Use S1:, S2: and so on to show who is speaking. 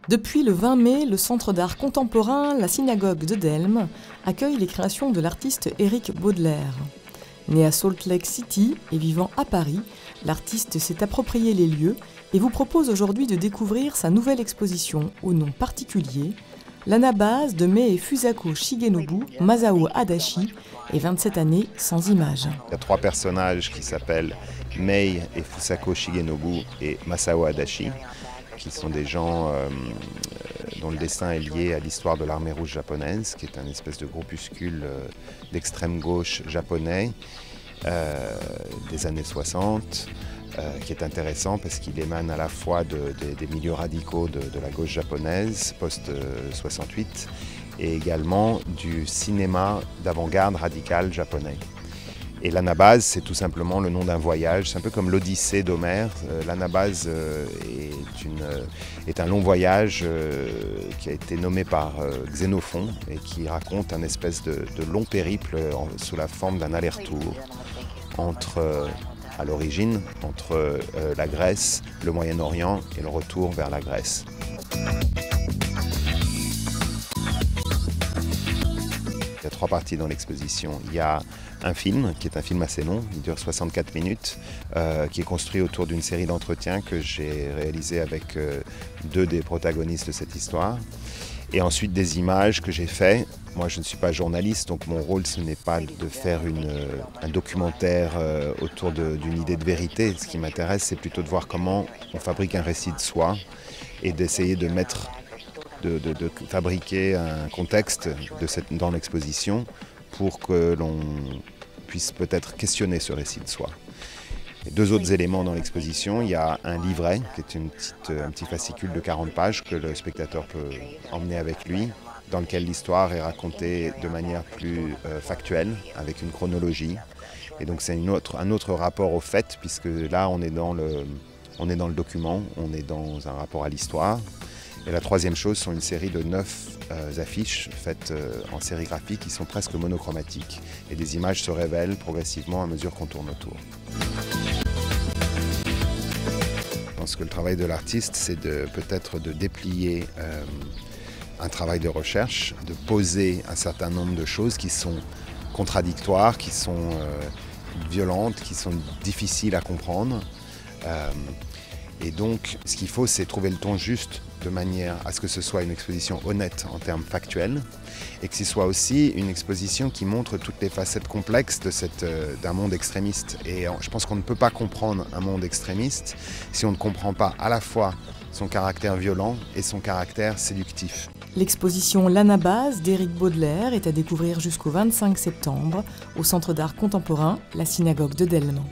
S1: Depuis le 20 mai, le Centre d'art contemporain, la Synagogue de Delme, accueille les créations de l'artiste Éric Baudelaire. Né à Salt Lake City et vivant à Paris, l'artiste s'est approprié les lieux et vous propose aujourd'hui de découvrir sa nouvelle exposition au nom particulier, l'Anabase de Mei Fusako Shigenobu, Masao Adachi et 27 années sans images.
S2: Il y a trois personnages qui s'appellent Mei et Fusako Shigenobu et Masao Adachi, qui sont des gens dont le destin est lié à l'histoire de l'armée rouge japonaise, qui est un espèce de groupuscule d'extrême gauche japonais des années 60, qui est intéressant parce qu'il émane à la fois des milieux radicaux de la gauche japonaise post-68 et également du cinéma d'avant-garde radical japonais. Et l'Anabase, c'est tout simplement le nom d'un voyage. C'est un peu comme l'Odyssée d'Homère. L'Anabase est un long voyage qui a été nommé par Xénophon et qui raconte un espèce de long périple sous la forme d'un aller-retour à l'origine, entre la Grèce, le Moyen-Orient et le retour vers la Grèce. Il y a trois parties dans l'exposition. Il y a un film, qui est un film assez long, il dure 64 minutes, qui est construit autour d'une série d'entretiens que j'ai réalisés avec deux des protagonistes de cette histoire. Et ensuite des images que j'ai faites. Moi je ne suis pas journaliste, donc mon rôle ce n'est pas de faire un documentaire autour d'une idée de vérité. Ce qui m'intéresse c'est plutôt de voir comment on fabrique un récit de soi et d'essayer de fabriquer un contexte dans l'exposition pour que l'on puisse peut-être questionner ce récit de soi. Et deux autres éléments dans l'exposition, il y a un livret qui est un petit fascicule de 40 pages que le spectateur peut emmener avec lui, dans lequel l'histoire est racontée de manière plus factuelle, avec une chronologie. Et donc c'est un autre rapport au fait, puisque là on est dans le document, on est dans un rapport à l'histoire. Et la troisième chose sont une série de 9 affiches faites en sérigraphie qui sont presque monochromatiques. Et des images se révèlent progressivement à mesure qu'on tourne autour. Je pense que le travail de l'artiste, c'est peut-être de déplier un travail de recherche, de poser un certain nombre de choses qui sont contradictoires, qui sont violentes, qui sont difficiles à comprendre. Et donc, ce qu'il faut, c'est trouver le ton juste de manière à ce que ce soit une exposition honnête en termes factuels et que ce soit aussi une exposition qui montre toutes les facettes complexes d'un monde extrémiste. Et je pense qu'on ne peut pas comprendre un monde extrémiste si on ne comprend pas à la fois son caractère violent et son caractère séductif.
S1: L'exposition L'Anabase d'Éric Baudelaire est à découvrir jusqu'au 25 septembre au Centre d'art contemporain, la Synagogue de Delme.